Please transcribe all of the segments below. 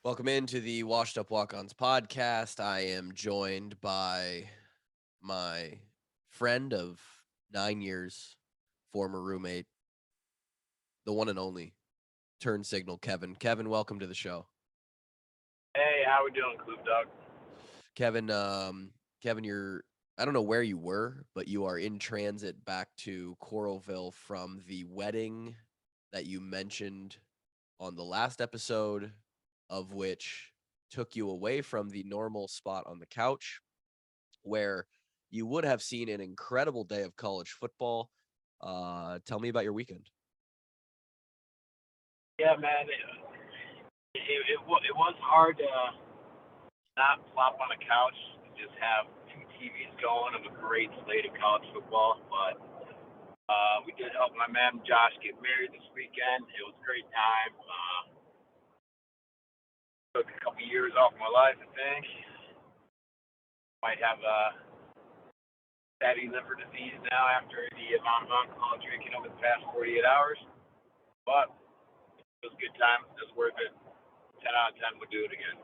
Welcome into the Washed Up Walk-Ons podcast. I am joined by my friend of 9 years, former roommate, the one and only turn signal, Kevin. Kevin, welcome to the show. Hey, how we doing, Club Dog? Kevin, I don't know where you were, but you are in transit back to Coralville from the wedding that you mentioned on the last episode, of which took you away from the normal spot on the couch where you would have seen an incredible day of college football. Tell me about your weekend. Yeah, man, it was hard to not flop on a couch and just have two TVs going of a great slate of college football. But we did help my man Josh get married this weekend. It was a great time. Took a couple years off my life, I think. Might have fatty liver disease now after the amount of alcohol drinking over the past 48 hours. But it was a good time. It was worth it. 10 out of 10 would do it again.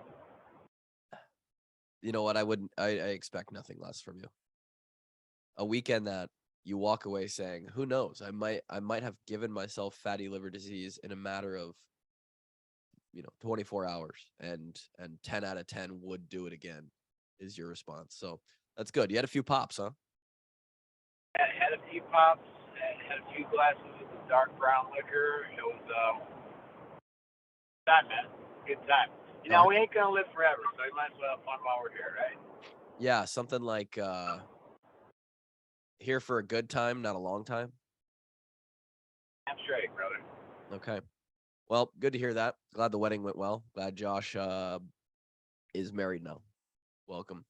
You know what? I expect nothing less from you. A weekend that you walk away saying, who knows? I might have given myself fatty liver disease in a matter of 24 hours, and 10 out of 10 would do it again is your response. So that's good. You had a few pops, huh? Had a few pops, had a few glasses of the dark brown liquor. It was time, man. Good time. We ain't gonna live forever, so we might as well have fun while we're here, right? Yeah, something like here for a good time, not a long time. That's right, brother. Okay. Well, good to hear that. Glad the wedding went well. Glad Josh is married now. Welcome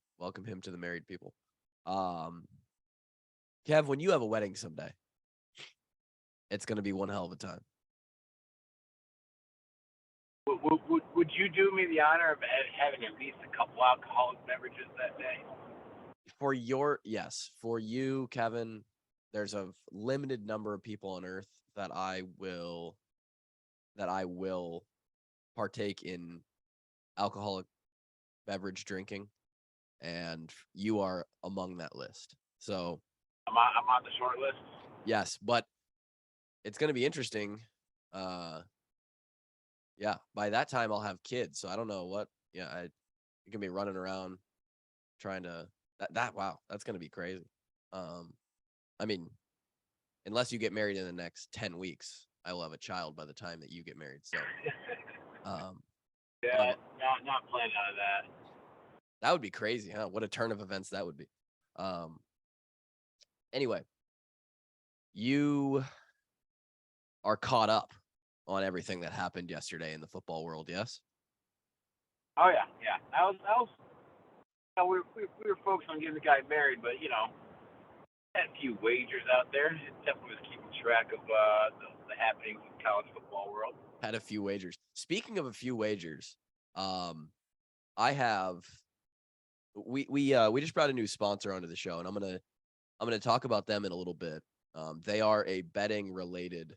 him to the married people. Kev, when you have a wedding someday, it's going to be one hell of a time. Would you do me the honor of having at least a couple alcoholic beverages that day? For you, Kevin, there's a limited number of people on earth that I will partake in alcoholic beverage drinking, and you are among that list. So I'm on the short list. Yes, but it's going to be interesting. Yeah, by that time I'll have kids, so I don't know what. Yeah, you can be running around trying to wow, that's going to be crazy. I mean, unless you get married in the next 10 weeks, I will have a child by the time that you get married. So, yeah, not planning on that. That would be crazy, huh? What a turn of events that would be. Anyway, you are caught up on everything that happened yesterday in the football world, yes? Oh yeah. I was. We were focused on getting the guy married, but had a few wagers out there. Definitely was keeping track of the happenings in college football world. Had a few wagers. Speaking of a few wagers, I have. We just brought a new sponsor onto the show, and I'm gonna talk about them in a little bit. They are a betting related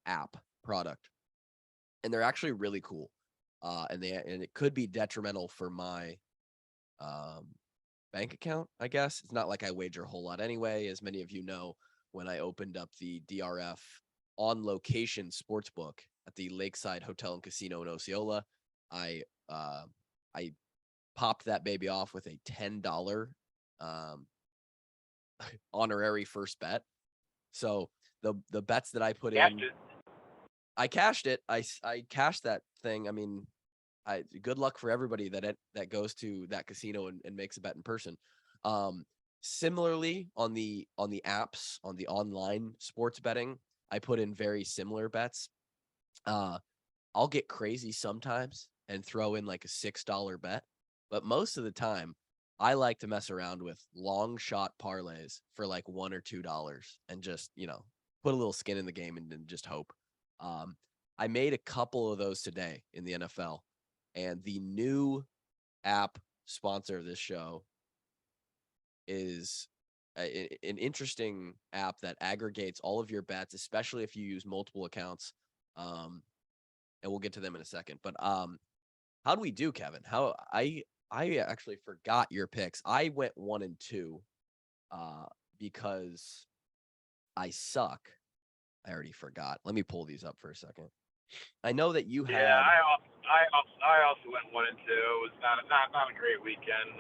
app product, and they're actually really cool. And it could be detrimental for my bank account, I guess. It's not like I wager a whole lot anyway. As many of you know, when I opened up the DRF on location sportsbook at the Lakeside Hotel and Casino in Osceola, I popped that baby off with a $10 honorary first bet. So the bets that I put in, I cashed it. I cashed that thing. I mean, good luck for everybody that goes to that casino and makes a bet in person. Similarly, on the apps, on the online sports betting, I put in very similar bets. I'll get crazy sometimes and throw in like a $6 bet, but most of the time I like to mess around with long shot parlays for like $1 or $2 and just, put a little skin in the game and just hope. I made a couple of those today in the NFL, and the new app sponsor of this show is an interesting app that aggregates all of your bets, especially if you use multiple accounts. And we'll get to them in a second. But How'd we do, Kevin? I actually forgot your picks. I went 1-2 uh because I suck. I already forgot. Let me pull these up for a second. I know that you Yeah, had I also went 1-2. It was not a great weekend.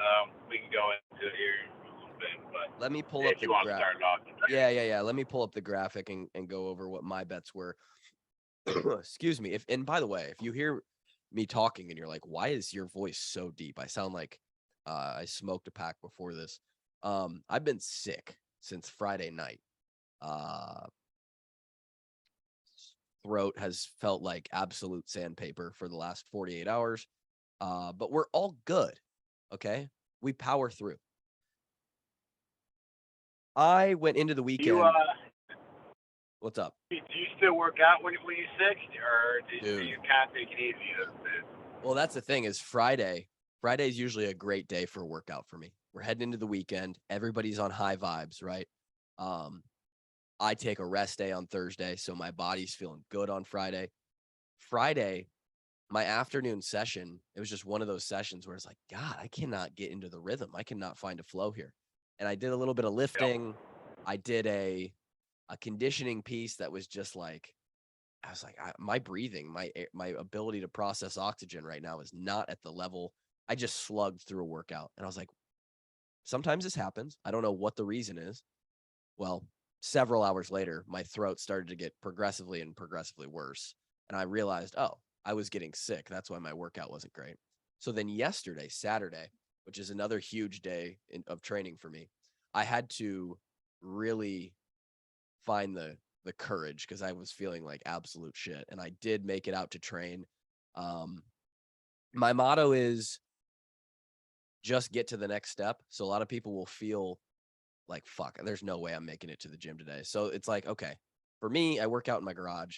We can go into it here in a little bit, but let me pull up if the you want to start it off. Yeah. Let me pull up the graphic and go over what my bets were. Excuse me. If and by the way, if you hear me talking and you're like, why is your voice so deep? I sound like I smoked a pack before this. I've been sick since Friday night. Uh Throat has felt like absolute sandpaper for the last 48 hours. But we're all good. Okay. We power through. I went into the You weekend. What's up? do you still work out when you're sick, or do Dude. you kind of take it easy? Well, that's the thing is Friday. Friday is usually a great day for a workout for me. We're heading into the weekend. Everybody's on high vibes, right? Um, I take a rest day on Thursday, so my body's feeling good on Friday. Friday, my afternoon session, it was just one of those sessions where it's like, God, I cannot get into the rhythm. I cannot find a flow here. And I did a little bit of Yep. lifting. I did a conditioning piece that was just like I was like, my breathing, my ability to process oxygen right now is not at the level. I just slugged through a workout, and I was like, sometimes this happens. I don't know what the reason is. Well, several hours later, my throat started to get progressively worse, and I realized, oh, I was getting sick. That's why my workout wasn't great. So then yesterday, Saturday, which is another huge day of training for me, I had to really find the courage because I was feeling like absolute shit. And I did make it out to train. Um, my motto is just get to the next step. So a lot of people will feel like, fuck, there's no way I'm making it to the gym today. So it's like, okay, for me, I work out in my garage.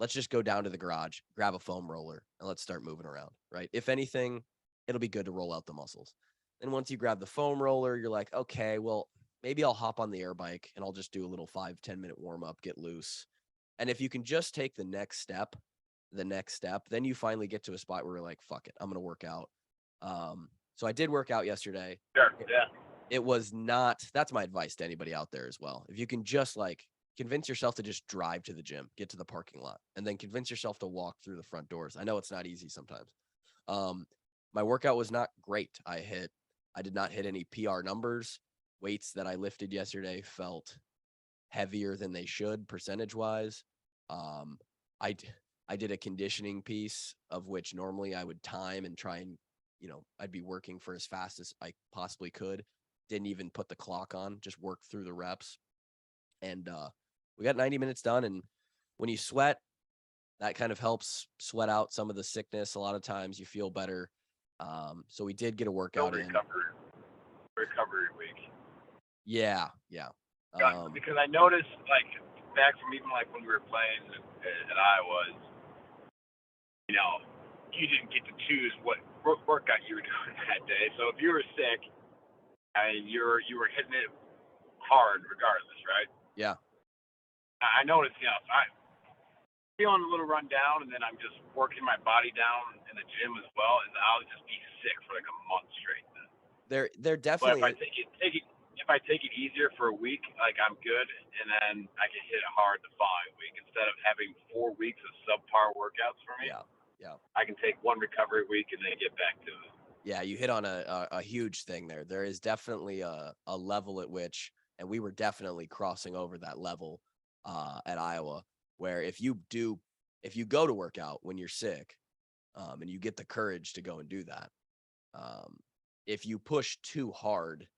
Let's just go down to the garage, grab a foam roller, and let's start moving around, right? If anything, it'll be good to roll out the muscles. And once you grab the foam roller, you're like, okay, well, maybe I'll hop on the air bike and I'll just do a little 5-10 minute warm up, get loose. And if you can just take the next step, then you finally get to a spot where you're like, fuck it, I'm going to work out. So I did work out yesterday. Sure. Yeah. It was not, that's my advice to anybody out there as well. If you can just like convince yourself to just drive to the gym, get to the parking lot, and then convince yourself to walk through the front doors. I know it's not easy sometimes. Um, my workout was not great. I did not hit any PR numbers. Weights that I lifted yesterday felt heavier than they should percentage wise. Um, I I did a conditioning piece of which normally I would time and try and I'd be working for as fast as I possibly could. Didn't even put the clock on, just worked through the reps. And we got 90 minutes done. And when you sweat, that kind of helps sweat out some of the sickness. A lot of times you feel better. So we did get a workout in. Recovery week. Yeah, yeah. Because I noticed, like, back from even like when we were playing at Iowa, you didn't get to choose what workout you were doing that day. So if you were sick, you were hitting it hard regardless, right? Yeah. I noticed, I'm feeling a little run down, and then I'm just working my body down in the gym as well, and I'll just be sick for like a month straight. There But if definitely I take it easier for a week, like I'm good, and then I can hit it hard the following week instead of having 4 weeks of subpar workouts for me. yeah, yeah. I can take one recovery week and then get back to it. Yeah, you hit on a huge thing there. There is definitely a level at which, and we were definitely crossing over that level at Iowa, where if you go to work out when you're sick, and you get the courage to go and do that, um, if you push too hard,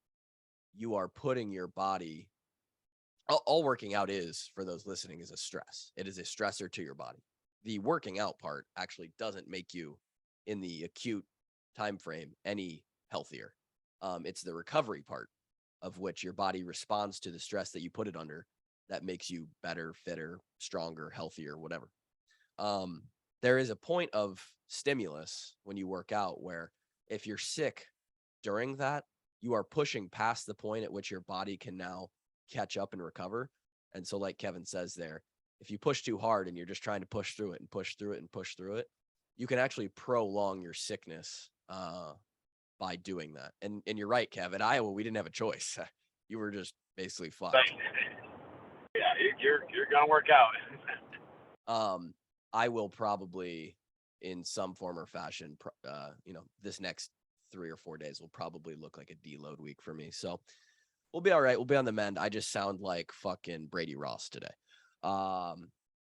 you are putting your body. All working out is for those listening is a stress. It is a stressor to your body. The working out part actually doesn't make you in the acute time frame any healthier. It's the recovery part of which your body responds to the stress that you put it under that makes you better, fitter, stronger, healthier, whatever. Um, there is a point of stimulus when you work out where if you're sick during that, you are pushing past the point at which your body can now catch up and recover. And so, like Kevin says there, if you push too hard and you're just trying to push through it and push through it and push through it, you can actually prolong your sickness by doing that. And you're right, Kev. At Iowa, we didn't have a choice. You were just basically fucked. Like, yeah, you're gonna work out. I will probably, in some form or fashion, this next 3 or 4 days will probably look like a deload week for me. So we'll be all right. We'll be on the mend. I just sound like fucking Brady Ross today.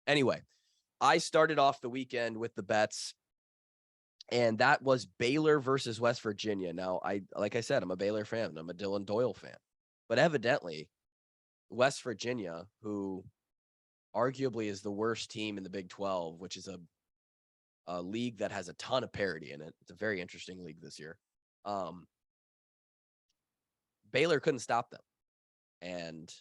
Anyway, I started off the weekend with the bets, and that was Baylor versus West Virginia. Now, like I said, I'm a Baylor fan. I'm a Dylan Doyle fan. But evidently, West Virginia, who arguably is the worst team in the Big 12, which is a league that has a ton of parity in it. It's a very interesting league this year. Baylor couldn't stop them. And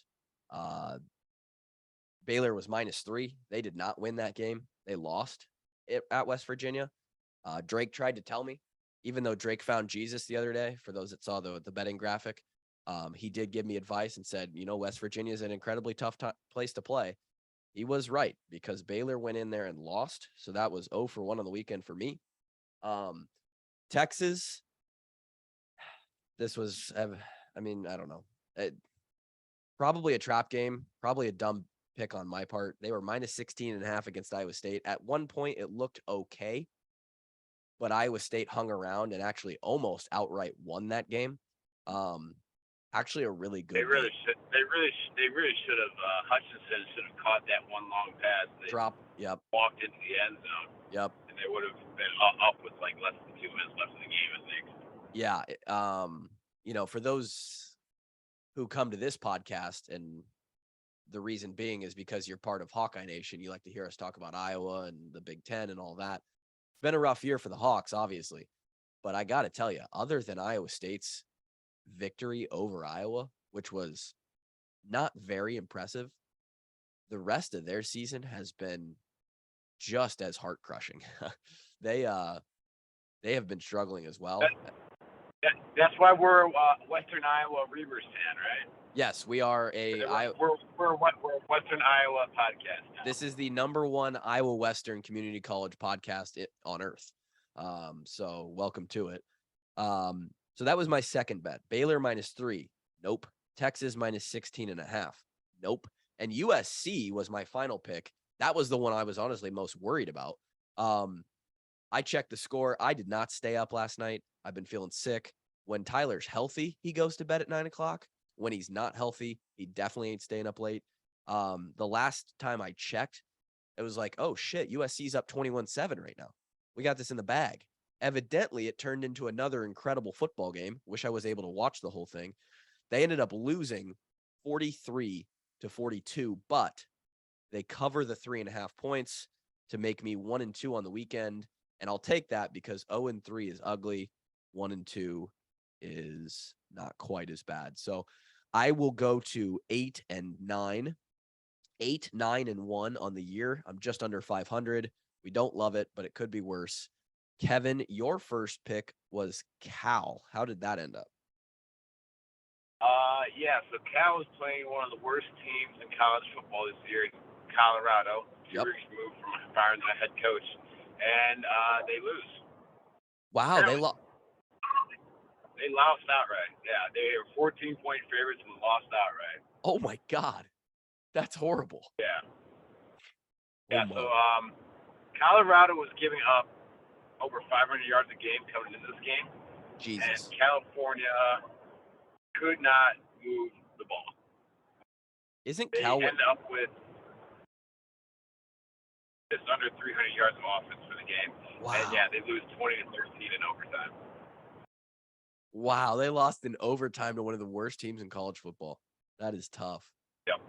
Baylor was -3. They did not win that game. They lost at West Virginia. Drake tried to tell me, even though Drake found Jesus the other day, for those that saw the betting graphic, he did give me advice and said, West Virginia is an incredibly tough place to play. He was right, because Baylor went in there and lost. So that was 0 for 1 on the weekend for me. Texas, this was, I don't know. Probably a trap game, probably a dumb pick on my part. They were -16.5 against Iowa State. At one point, it looked okay, but Iowa State hung around and actually almost outright won that game. Actually, a really good. They really should have. Hutchinson should have caught that one long pass. They Yep. Walked into the end zone. Yep. And they would have been up with like less than 2 minutes left in the game, I think. Yeah. For those who come to this podcast, and the reason being is because you're part of Hawkeye Nation, you like to hear us talk about Iowa and the Big Ten and all that. It's been a rough year for the Hawks, obviously. But I got to tell you, other than Iowa State's victory over Iowa, which was not very impressive, the rest of their season has been just as heart crushing. They have been struggling as well. That's why we're Western Iowa Reavers fan, right? Yes, we are we're a Western Iowa podcast now. This is the #1 Iowa Western Community College podcast on earth. So welcome to it. So that was my second bet. Baylor -3. Nope. Texas -16.5. Nope. And USC was my final pick. That was the one I was honestly most worried about. I checked the score. I did not stay up last night. I've been feeling sick. When Tyler's healthy, he goes to bed at 9:00. When he's not healthy, he definitely ain't staying up late. The last time I checked, it was like, oh shit, USC's up 21-7 right now. We got this in the bag. Evidently, it turned into another incredible football game. Wish I was able to watch the whole thing. They ended up losing 43-42, but they cover the 3.5 points to make me 1-2 on the weekend. And I'll take that, because 0-3 is ugly. 1-2 is not quite as bad. So I will go to 8-9. 8-9-1 on the year. I'm just under 500. We don't love it, but it could be worse. Kevin, your first pick was Cal. How did that end up? Yeah, so Cal was playing one of the worst teams in college football this year in Colorado. Yep. 2 weeks removed from firing their head coach, and they lose. Wow, they lost. They lost outright. Yeah, they were 14-point favorites and lost outright. Oh my God, that's horrible. Yeah. Yeah. So Colorado was giving up over 500 yards a game coming into this game. Jesus. And California could not move the ball. Isn't they end up with just under 300 yards of offense for the game. Wow. And yeah, they lose 20-13 in overtime. Wow, they lost in overtime to one of the worst teams in college football. That is tough. Yep.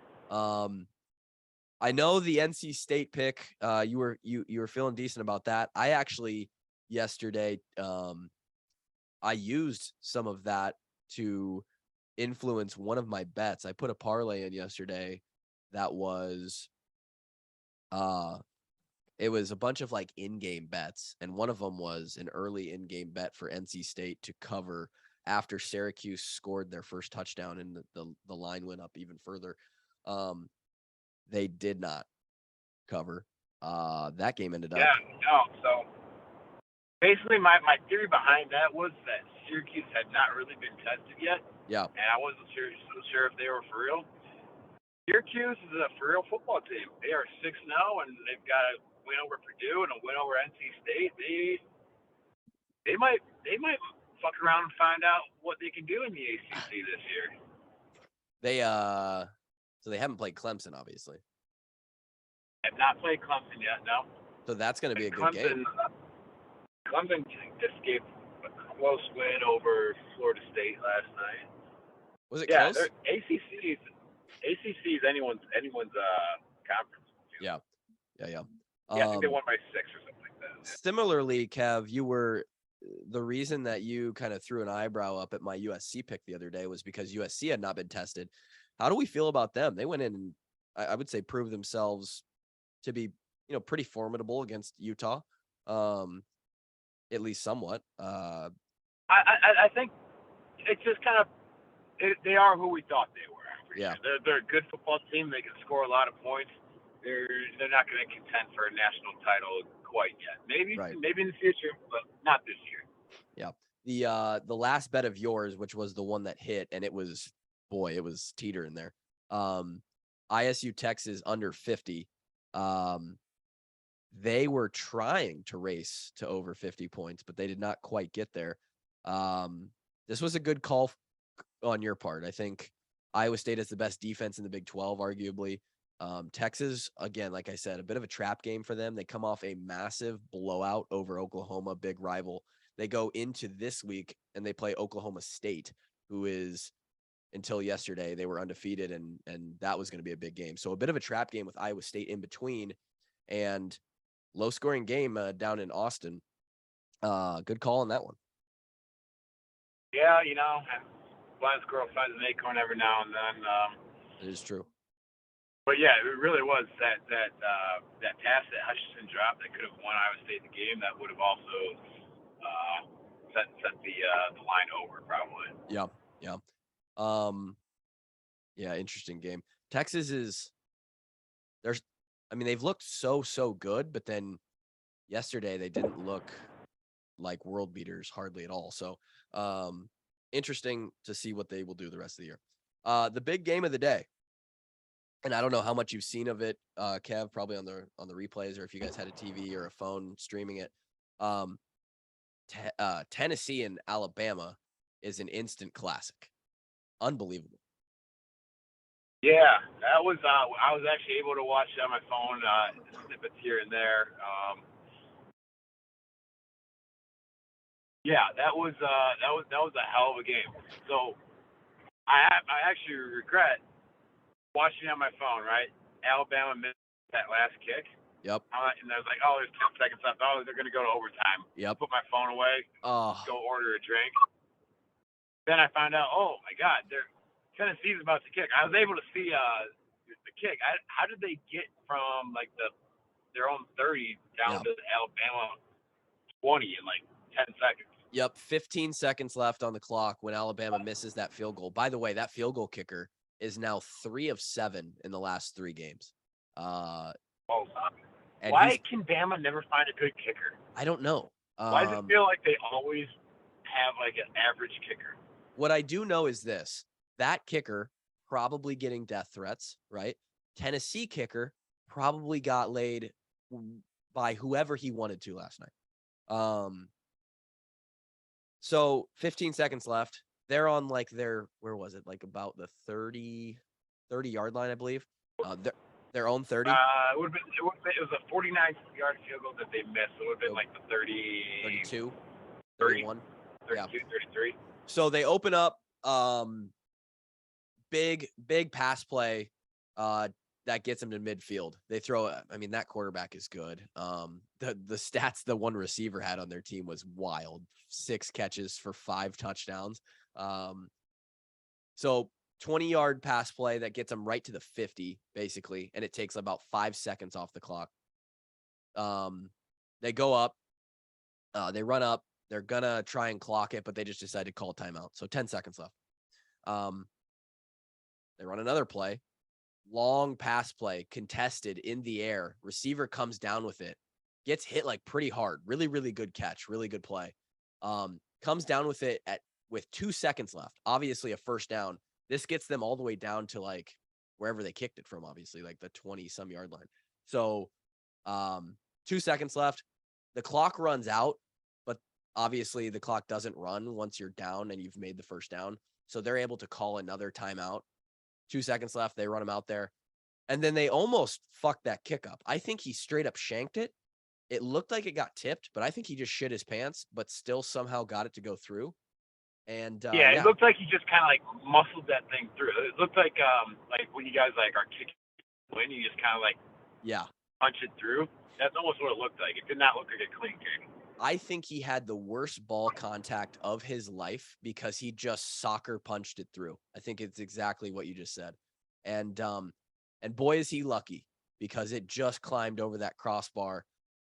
I know the NC State pick. You were feeling decent about that. I actually yesterday I used some of that to influence one of my bets. I put a parlay in yesterday that was it was a bunch of like in-game bets, and one of them was an early in-game bet for NC State to cover after Syracuse scored their first touchdown and the line went up even further. They did not cover. That game ended up. Yeah, no. So basically my theory behind that was that Syracuse had not really been tested yet. Yeah. And I wasn't so sure if they were for real. Syracuse is a for real football team. They are 6-0, and they've got a win over Purdue and a win over NC State. They might fuck around and find out what they can do in the ACC this year. So they haven't played Clemson, obviously. Have not played Clemson yet, no. So that's going to be a good game. Clemson just gave a close win over Florida State last night. Was it close? ACC is anyone's conference. Yeah. Yeah, I think they won by 6 or something like that. Similarly, Kev, the reason that you kind of threw an eyebrow up at my USC pick the other day was because USC had not been tested. How do we feel about them? They went in and I would say proved themselves to be, pretty formidable against Utah, at least somewhat. I think it's just kind of they are who we thought they were. Yeah, sure. They're a good football team. They can score a lot of points. They're not going to contend for a national title quite yet. Maybe in the future, but not this year. Yeah. The last bet of yours, which was the one that hit, and it was teetering there. ISU Texas under 50. They were trying to race to over 50 points, but they did not quite get there. This was a good call on your part. I think Iowa State has the best defense in the Big 12, arguably. Texas, again, like I said, a bit of a trap game for them. They come off a massive blowout over Oklahoma, big rival. They go into this week and they play Oklahoma State, who is, until yesterday, they were undefeated, and that was going to be a big game. So a bit of a trap game with Iowa State in between, and low-scoring game down in Austin. Good call on that one. Yeah, blind squirrel finds an acorn every now and then. It is true. But yeah, it really was that pass that Hutchinson dropped that could have won Iowa State the game. That would have also sent the line over probably. Yeah. Yeah, interesting game. Texas they've looked so good, but then yesterday they didn't look like world beaters hardly at all. So, interesting to see what they will do the rest of the year. The big game of the day, and I don't know how much you've seen of it, Kev, probably on the replays, or if you guys had a TV or a phone streaming it. Tennessee and Alabama is an instant classic. Unbelievable. Yeah, that was. I was actually able to watch it on my phone, snippets here and there. Yeah, that was a hell of a game. So I actually regret watching it on my phone. Right, Alabama missed that last kick. Yep. And I was like, oh, there's 10 seconds left. Oh, they're going to go to overtime. Yep. Put my phone away. Go order a drink. Then I found out, oh my God, Tennessee's about to kick. I was able to see the kick. How did they get from like their own 30 down to Alabama 20 in like 10 seconds? Yep, 15 seconds left on the clock when Alabama misses that field goal. By the way, that field goal kicker is now 3 of 7 in the last 3 games. Why can Bama never find a good kicker? I don't know. Why does it feel like they always have like an average kicker? What I do know is this. That kicker probably getting death threats, right? Tennessee kicker probably got laid by whoever he wanted to last night. So 15 seconds left. They're on like where was it? Like about the 30-yard line, I believe. Their own 30. It was a 49-yard field goal that they missed. So it would have been like the 30, 32, 31, 32, 33. So they open up big pass play that gets them to midfield. They throw, that quarterback is good. The stats the one receiver had on their team was wild. 6 catches for 5 touchdowns. So 20-yard pass play that gets them right to the 50, basically, and it takes about 5 seconds off the clock. They go up, they run up, they're gonna try and clock it, but they just decide to call timeout. So 10 seconds left. They run another play, long pass play, contested in the air. Receiver comes down with it, gets hit like pretty hard. Really, really good catch. Really good play. Comes down with it with 2 seconds left. Obviously a first down. This gets them all the way down to like wherever they kicked it from, obviously, like the 20-some yard line. So 2 seconds left. The clock runs out, but obviously the clock doesn't run once you're down and you've made the first down. So they're able to call another timeout. 2 seconds left. They run him out there. And then they almost fucked that kick up. I think he straight up shanked it. It looked like it got tipped, but I think he just shit his pants, but still somehow got it to go through. And it looked like he just kind of like muscled that thing through. It looked like when you guys like are kicking when you just kind of like punch it through. That's almost what it looked like. It did not look like a clean kick. I think he had the worst ball contact of his life because he just soccer punched it through. I think it's exactly what you just said. And boy, is he lucky because it just climbed over that crossbar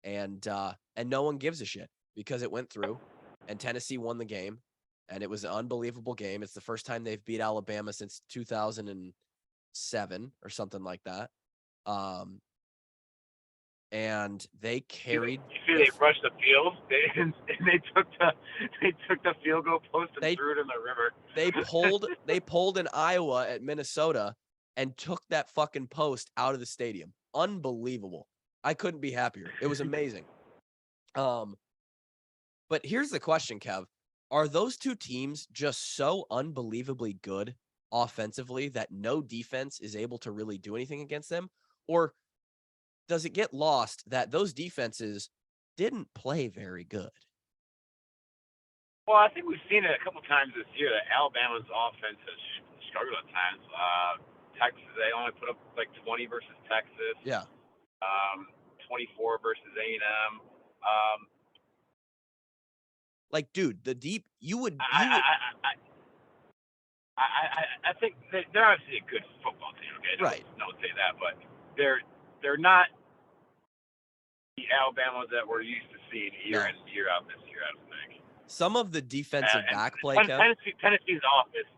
and no one gives a shit because it went through and Tennessee won the game and it was an unbelievable game. It's the first time they've beat Alabama since 2007 or something like that. And they carried. You see, they rushed the field. They took the field goal post and threw it in the river. They pulled in Iowa at Minnesota and took that fucking post out of the stadium. Unbelievable. I couldn't be happier. It was amazing. But here's the question, Kev. Are those two teams just so unbelievably good offensively that no defense is able to really do anything against them? Or does it get lost that those defenses didn't play very good? Well, I think we've seen it a couple times this year that Alabama's offense has struggled at times. Texas, they only put up like 20 versus Texas. Yeah. 24 versus A&M. Like, dude, the deep I think they're obviously a good football team. Okay, don't say that, but they're not the Alabama that we're used to seeing year in year out this year. I don't think some of the defensive back play. Tennessee's offense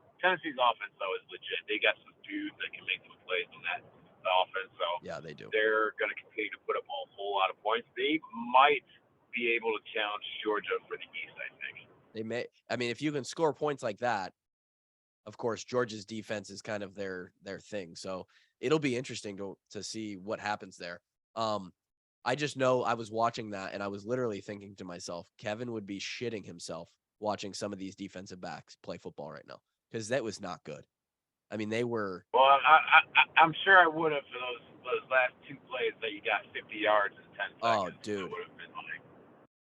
though is legit. They got some dudes that can make some plays on that offense. So yeah, they do. They're going to continue to put up a whole lot of points. They might be able to challenge Georgia for the East, I think. They may. I mean, if you can score points like that, of course, Georgia's defense is kind of their thing. So it'll be interesting to see what happens there. I just know I was watching that and I was literally thinking to myself, Kevin would be shitting himself watching some of these defensive backs play football right now because that was not good. I mean, they were. Well, I'm sure I would have for those last two plays that you got 50 yards in 10 seconds. Oh, dude. It would have been like.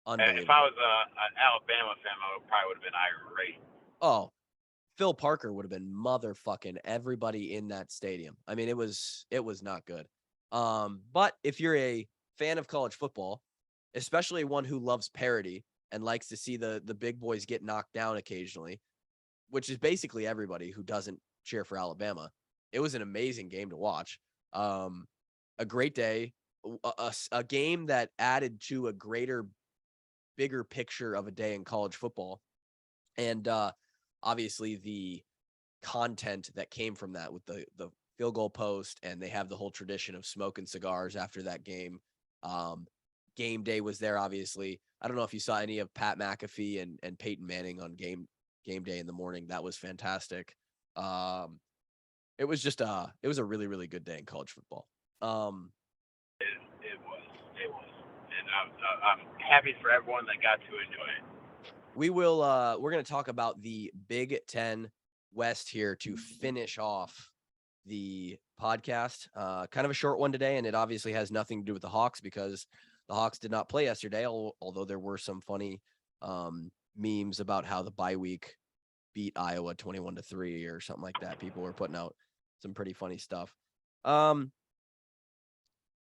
Unbelievable. If I was an Alabama fan, I probably would have been irate. Oh, Phil Parker would have been motherfucking everybody in that stadium. I mean, it was not good. But if you're a fan of college football, especially one who loves parody and likes to see the big boys get knocked down occasionally, which is basically everybody who doesn't cheer for Alabama, it was an amazing game to watch. A great day, a game that added to a bigger picture of a day in college football. And obviously the content that came from that with the field goal post, and they have the whole tradition of smoking cigars after that game. Game day was there, obviously. I don't know if you saw any of Pat McAfee and Peyton Manning on game day in the morning. That was fantastic. It was just a really, really good day in college football. It was. And I'm happy for everyone that got to enjoy it. We're going to talk about the Big Ten West here to finish off the podcast. Kind of a short one today, and it obviously has nothing to do with the Hawks because the Hawks did not play yesterday, although there were some funny memes about how the bye week beat Iowa 21-3 or something like that. People were putting out some pretty funny stuff.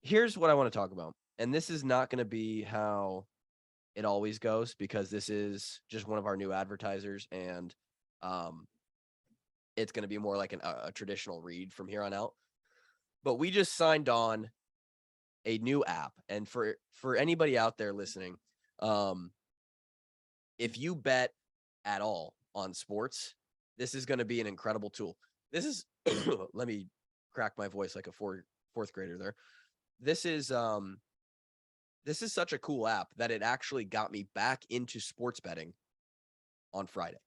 Here's what I want to talk about, and this is not going to be how it always goes because this is just one of our new advertisers, and it's going to be more like a traditional read from here on out. But we just signed on a new app, and for anybody out there listening, if you bet at all on sports, this is going to be an incredible tool. This is let me crack my voice like a fourth grader there. This is this is such a cool app that it actually got me back into sports betting on Friday.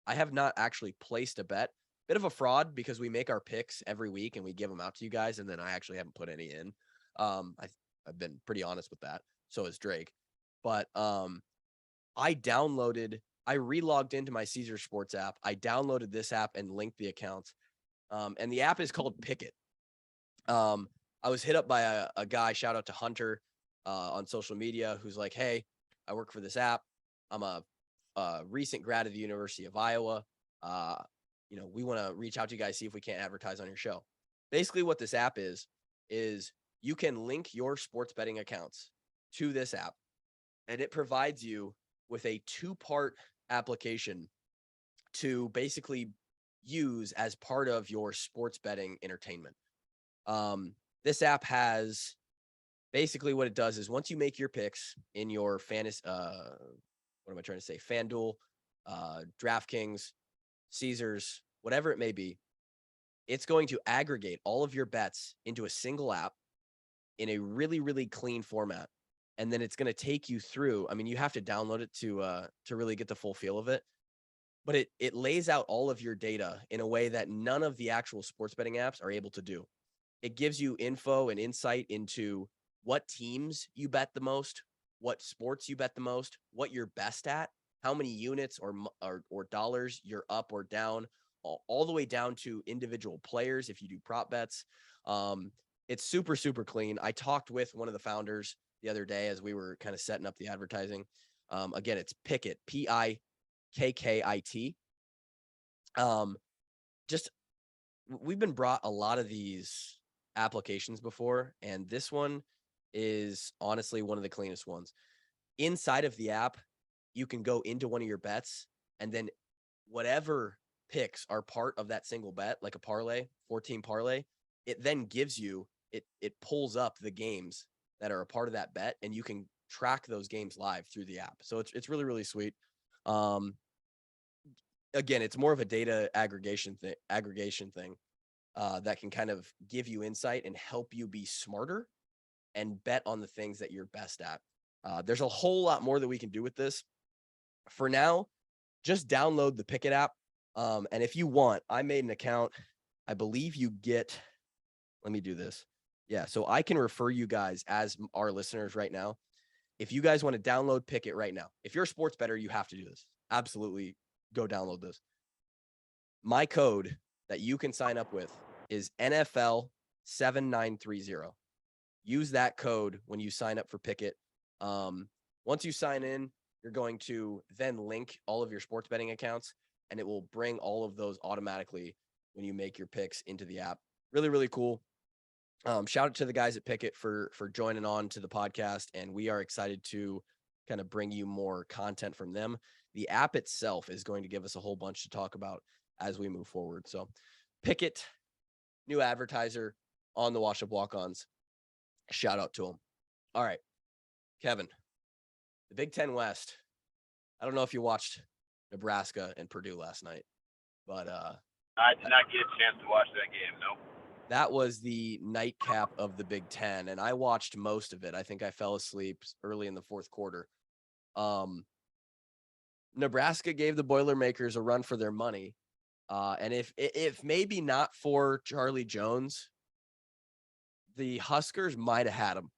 I have not actually placed a bet. Bit of a fraud because we make our picks every week and we give them out to you guys, and then I actually haven't put any in. I've been pretty honest with that. So is Drake. But I relogged into my Caesar Sports app. I downloaded this app and linked the accounts. And the app is called Pickett. I was hit up by a guy, shout out to Hunter on social media, who's like, hey, I work for this app. I'm a recent grad of the University of Iowa. We want to reach out to you guys, see if we can't advertise on your show. Basically what this app is you can link your sports betting accounts to this app, and it provides you with a 2-part application to basically use as part of your sports betting entertainment. This app has basically what it does is once you make your picks in your fantasy, FanDuel, DraftKings, Caesars, whatever it may be, it's going to aggregate all of your bets into a single app in a really, really clean format. And then it's going to take you through. I mean, you have to download it to really get the full feel of it. But it lays out all of your data in a way that none of the actual sports betting apps are able to do. It gives you info and insight into what teams you bet the most, what sports you bet the most, what you're best at, how many units or dollars you're up or down, all the way down to individual players if you do prop bets. It's super, super clean. I talked with one of the founders the other day as we were kind of setting up the advertising. Again, it's Pickett, Pikkit. We've been brought a lot of these applications before, and this one is honestly one of the cleanest ones. Inside of the app, you can go into one of your bets, and then whatever picks are part of that single bet, like a parlay, 14 parlay, it then gives you, it pulls up the games that are a part of that bet, and you can track those games live through the app. So it's really, really sweet. Again, it's more of a data aggregation thing that can kind of give you insight and help you be smarter and bet on the things that you're best at. There's a whole lot more that we can do with this. For now, just download the Pickett app. And if you want, I made an account. I believe you get, let me do this. Yeah, so I can refer you guys as our listeners right now. If you guys want to download Pickett right now, if you're a sports bettor, you have to do this. Absolutely go download this. My code that you can sign up with is NFL 7930. Use that code when you sign up for Pickett. Once you sign in, you're going to then link all of your sports betting accounts, and it will bring all of those automatically when you make your picks into the app. Really, really cool. Shout out to the guys at Pickett for joining on to the podcast, and we are excited to kind of bring you more content from them. The app itself is going to give us a whole bunch to talk about as we move forward. So Pickett, new advertiser on the Wash Up Walk-Ons. Shout out to them. All right, Kevin, the Big Ten West. I don't know if you watched Nebraska and Purdue last night, but I did not get a chance to watch that game. Nope. That was the nightcap of the Big Ten, and I watched most of it. I think I fell asleep early in the fourth quarter. Nebraska gave the Boilermakers a run for their money. And if maybe not for Charlie Jones, the Huskers might have had him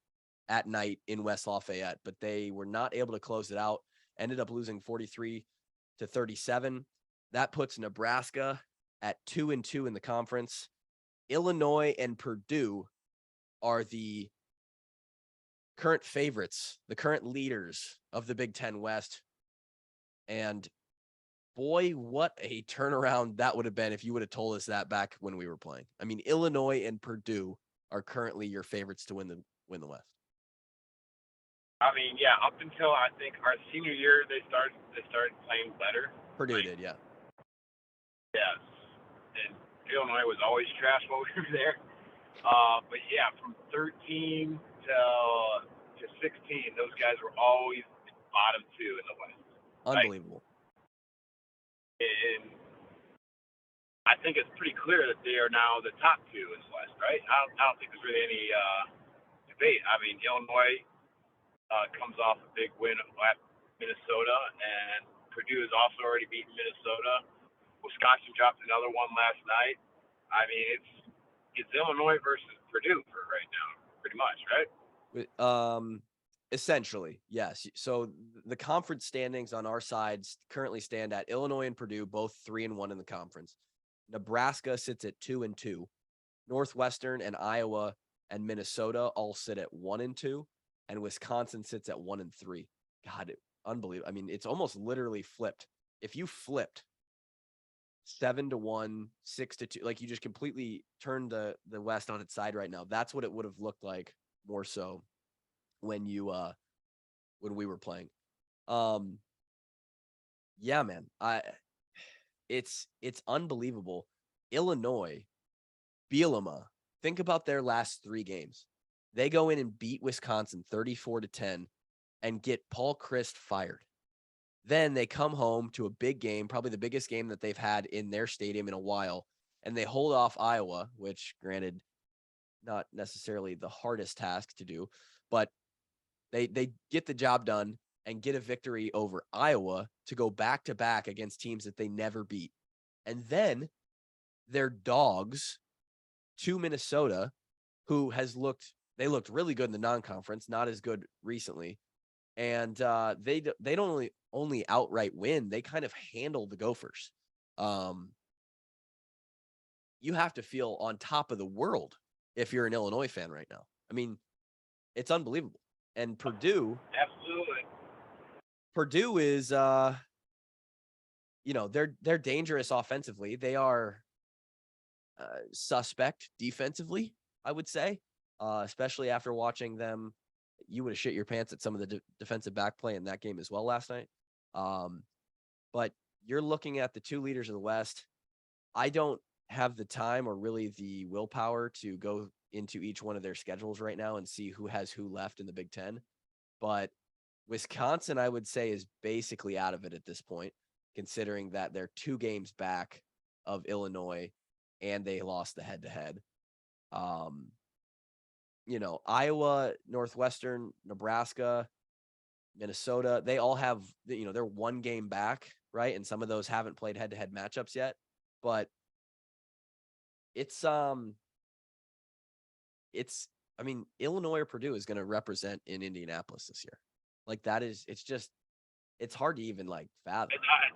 at night in West Lafayette, but they were not able to close it out. Ended up losing 43-37. That puts Nebraska at 2-2 in the conference. Illinois and Purdue are the current favorites, the current leaders of the Big Ten West. And boy, what a turnaround that would have been if you would have told us that back when we were playing. I mean, Illinois and Purdue are currently your favorites to win the West. I mean, yeah, up until I think our senior year, they started playing better. Purdue did, yeah. Yes, and Illinois was always trash while we were there. But yeah, from 13 to 16, those guys were always bottom two in the West. Unbelievable. Right? And I think it's pretty clear that they are now the top two in the West, right? I don't think there's really any debate. I mean, Illinois comes off a big win at Minnesota, and Purdue has also already beaten Minnesota. Wisconsin dropped another one last night. I mean, it's Illinois versus Purdue for right now, pretty much, right? Essentially, yes. So the conference standings on our side currently stand at Illinois and Purdue, both 3-1 in the conference. Nebraska sits at 2-2. Northwestern and Iowa and Minnesota all sit at 1-2, and Wisconsin sits at 1-3. God, unbelievable. I mean, it's almost literally flipped. If you flipped 7-1, 6-2, like you just completely turned the West on its side right now. That's what it would have looked like more so when we were playing. Yeah, man. It's unbelievable. Illinois, Bielema, think about their last 3 games. They go in and beat Wisconsin 34-10 and get Paul Chryst fired. Then they come home to a big game, probably the biggest game that they've had in their stadium in a while, and they hold off Iowa, which granted, not necessarily the hardest task to do, but they get the job done and get a victory over Iowa to go back-to-back against teams that they never beat. And then their dogs to Minnesota, who they looked really good in the non-conference, not as good recently. And they don't only outright win, they kind of handle the Gophers. You have to feel on top of the world if you're an Illinois fan right now. I mean, it's unbelievable. And Purdue, absolutely. Purdue is they're dangerous offensively. They are suspect defensively, I would say, especially after watching them. You would have shit your pants at some of the defensive back play in that game as well last night. But you're looking at the 2 leaders of the West. I don't have the time or really the willpower to go into each one of their schedules right now and see who has who left in the Big Ten. But Wisconsin, I would say, is basically out of it at this point, considering that they're 2 games back of Illinois and they lost the head-to-head. Iowa, Northwestern, Nebraska, Minnesota, they all have, they're 1 game back, right? And some of those haven't played head-to-head matchups yet, but Illinois or Purdue is going to represent in Indianapolis this year. Like it's hard to even fathom.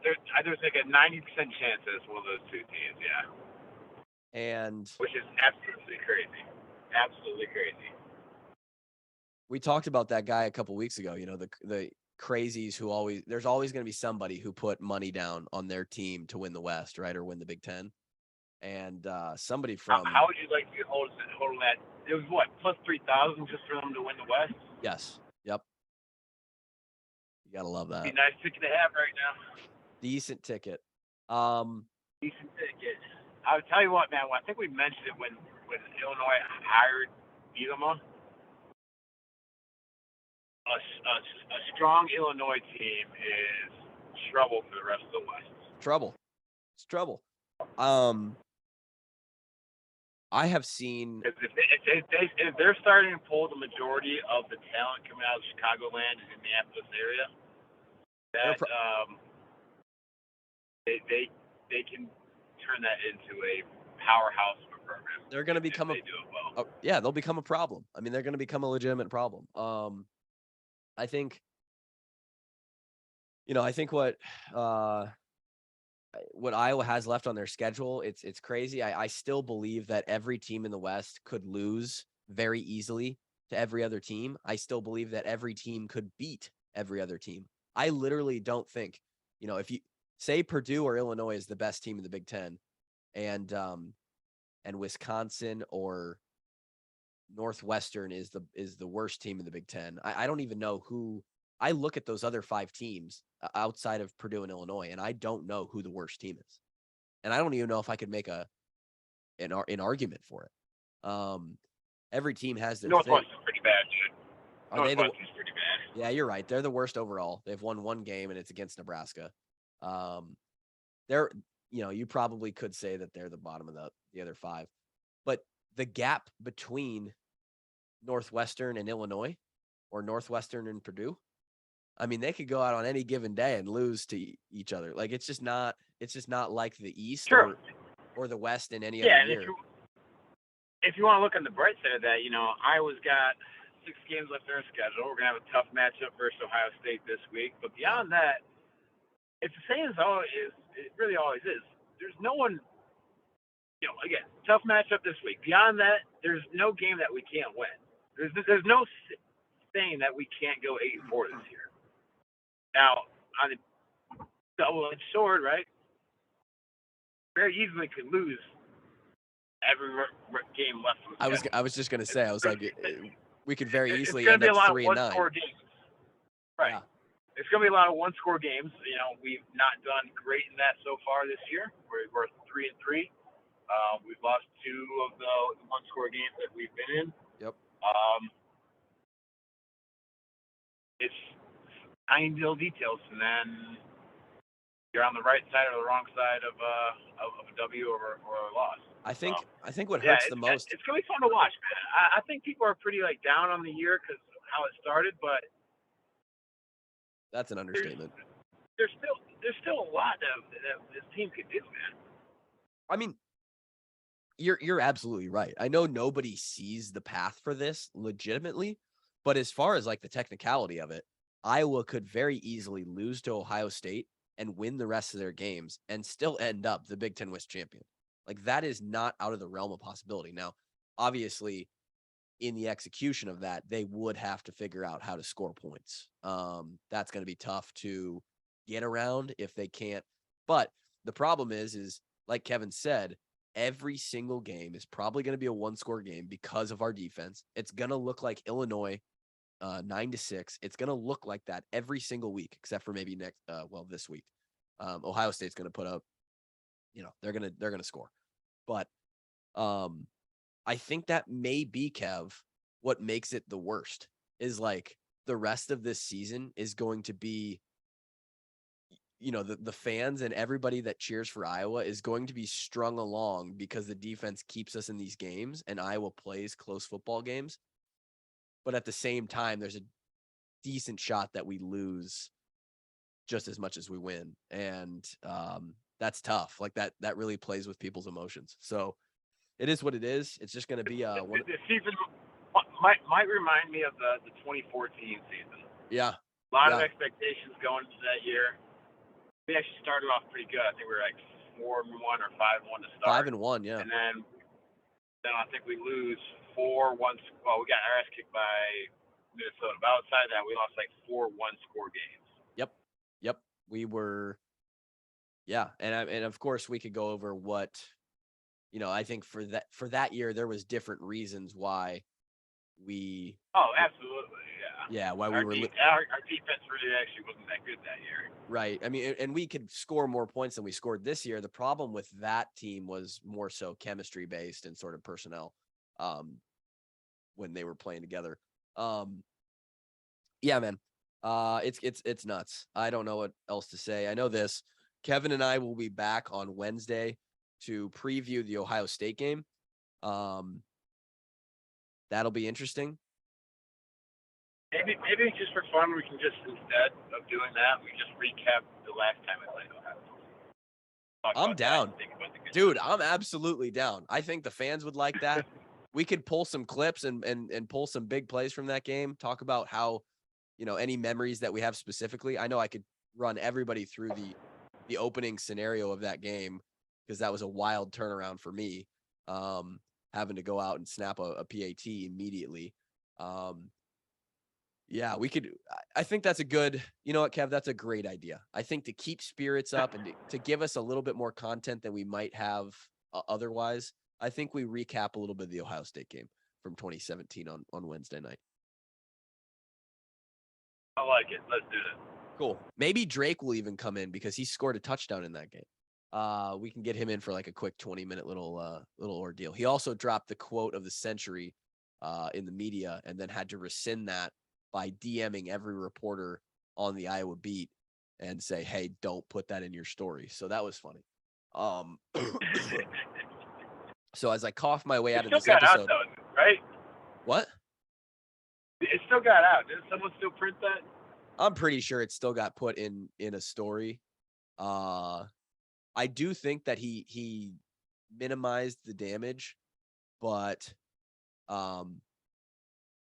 There's like a 90% chance that it's one of those 2 teams, yeah. And which is absolutely crazy. Absolutely crazy. We talked about that guy a couple weeks ago, the crazies who there's always going to be somebody who put money down on their team to win the West, right? Or win the Big Ten. And somebody from how would you like to hold that? It was what, plus 3,000 just for them to win the West? Yes. Yep. You gotta love that. Be a nice ticket to have right now. Decent ticket. Decent ticket. I'll tell you what, man. I think we mentioned it when Illinois hired Bielema. A strong Illinois team is trouble for the rest of the West. It's trouble. I have seen if they're starting to pull the majority of the talent coming out of Chicagoland and Indianapolis area, that they can turn that into a powerhouse of a program. They're going to become they'll become a problem. I mean, they're going to become a legitimate problem. I think what Iowa has left on their schedule, it's crazy. I still believe that every team in the West could lose very easily to every other team. I still believe that every team could beat every other team. I literally don't think, if you say Purdue or Illinois is the best team in the Big Ten, and Wisconsin or Northwestern is the worst team in the Big Ten. I don't even know who. I look at those other 5 teams outside of Purdue and Illinois, and I don't know who the worst team is. And I don't even know if I could make an argument for it. Every team has their Northwestern's pretty bad, dude. Northwestern's pretty bad. Yeah, you're right. They're the worst overall. They've won 1 game, and it's against Nebraska. You probably could say that they're the bottom of the other 5. But the gap between Northwestern and Illinois or Northwestern and Purdue. I mean, they could go out on any given day and lose to each other. Like it's just not like the East True. or the West in any other Yeah, and year. if you want to look on the bright side of that, Iowa's got 6 games left in their schedule. We're gonna have a tough matchup versus Ohio State this week. But beyond that, it's the same as always. It really always is. There's no one. Again, tough matchup this week. Beyond that, there's no game that we can't win. There's no saying that we can't go 8-4 this year. Now, on the double-edged sword, right? Very easily could lose every game left. I was just gonna say, I was like, we could very easily end up 3-9. It's going to be a lot of one-score games. Right. Yeah. It's going to be a lot of one-score games. We've not done great in that so far this year. We're 3-3. We've lost 2 of the one-score games that we've been in. Yep. It's tiny little details, and then you're on the right side or the wrong side of a W or a loss. I think what hurts the most. It's gonna be fun to watch, man. I think people are pretty down on the year because of how it started, but that's an understatement. There's still a lot that this team could do, man. I mean, you're absolutely right. I know nobody sees the path for this legitimately, but as far as like the technicality of it, Iowa could very easily lose to Ohio State and win the rest of their games and still end up the Big Ten West champion. Like that is not out of the realm of possibility. Now, obviously, in the execution of that, they would have to figure out how to score points. That's going to be tough to get around if they can't. But the problem is like Kevin said, every single game is probably going to be a 1-score game because of our defense. It's going to look like Illinois 9-6. It's going to look like that every single week, except for maybe this week. Ohio State's going to put up, they're going to score. But I think that may be, Kev, what makes it the worst is like the rest of this season is going to be, the fans and everybody that cheers for Iowa is going to be strung along because the defense keeps us in these games and Iowa plays close football games. But at the same time, there's a decent shot that we lose just as much as we win. And that's tough. Like that really plays with people's emotions. So it is what it is. It's just going to be the season might remind me of the 2014 season. Yeah. A lot of expectations going into that year. We actually started off pretty good. I think we were like 4-1 or 5-1 to start. 5-1, yeah. And then I think we lose 4-1. Well, we got our ass kicked by Minnesota. But outside that, we lost like 4 1-score games. Yep. We were, yeah. And of course we could go over what, I think for that year, there was different reasons why we. Oh, absolutely. Yeah. Why our we were. Our defense really actually wasn't that good that year. Right. I mean, and we could score more points than we scored this year. The problem with that team was more so chemistry based and sort of personnel when they were playing together. Yeah, man. It's nuts. I don't know what else to say. I know this. Kevin and I will be back on Wednesday to preview the Ohio State game. That'll be interesting. Maybe just for fun, we can just, instead of doing that, we just recap the last time we played Ohio State. I'm down. Dude, I'm absolutely down. I think the fans would like that. We could pull some clips and pull some big plays from that game. Talk about how, any memories that we have specifically. I know I could run everybody through the opening scenario of that game because that was a wild turnaround for me, having to go out and snap a PAT immediately. Yeah, we could. I think that's a good, you know what, Kev, that's a great idea. I think to keep spirits up and to give us a little bit more content than we might have otherwise, I think we recap a little bit of the Ohio State game from 2017 on Wednesday night. I like it. Let's do it. Cool. Maybe Drake will even come in because he scored a touchdown in that game. We can get him in for like a quick 20-minute little ordeal. He also dropped the quote of the century in the media and then had to rescind that by DMing every reporter on the Iowa beat and say, hey, don't put that in your story. So that was funny. So as I cough my way out of this episode. Out though, right? What? It still got out. Didn't someone still print that? I'm pretty sure it still got put in a story. I do think that he minimized the damage, but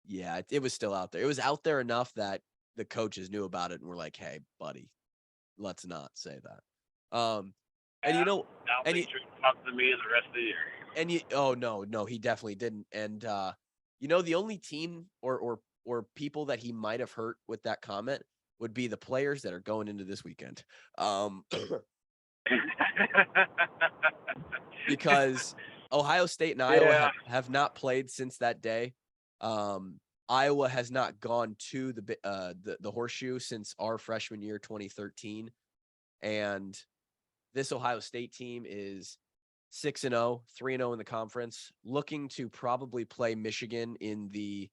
yeah, it was still out there. It was out there enough that the coaches knew about it and were like, "Hey, buddy, let's not say that." And you know, Now and make sure you talk to me the rest of the year. and you, oh no, he definitely didn't. And you know, the only team or people that he might have hurt with that comment would be the players that are going into this weekend. Because Ohio State and Iowa have not played since that day. Iowa has not gone to the horseshoe since our freshman year, 2013. And this Ohio State team is 6-0, 3-0 in the conference, looking to probably play Michigan in the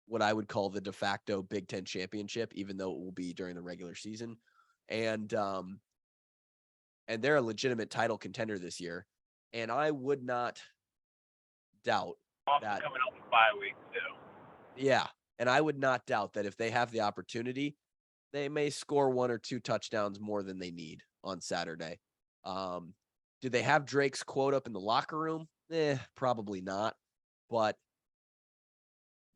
what I would call the de facto Big Ten championship, even though it will be during the regular season. And they're a legitimate title contender this year. And I would not doubt Also that coming up in 5 weeks too. Yeah. And I would not doubt that if they have the opportunity, they may score 1 or 2 touchdowns more than they need on Saturday. Do they have Drake's quote up in the locker room? Probably not. But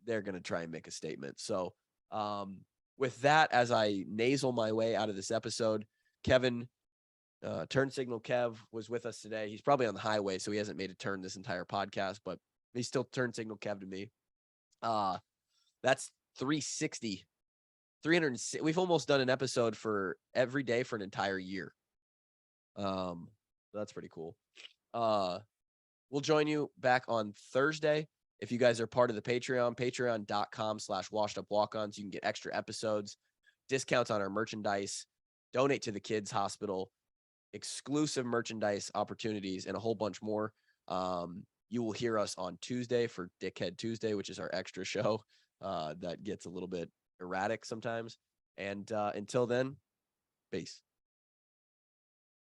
they're going to try and make a statement. So, with that, as I nasal my way out of this episode, Kevin, Turn Signal Kev, was with us today. He's probably on the highway, so he hasn't made a turn this entire podcast, but he's still Turn Signal Kev to me. That's 360. 300. We've almost done an episode for every day for an entire year. That's pretty cool. We'll join you back on Thursday. If you guys are part of the Patreon, patreon.com/washedupwalk-ons, you can get extra episodes, discounts on our merchandise, donate to the kids hospital, exclusive merchandise opportunities, and a whole bunch more. You will hear us on Tuesday for Dickhead Tuesday, which is our extra show that gets a little bit erratic sometimes. And until then, peace.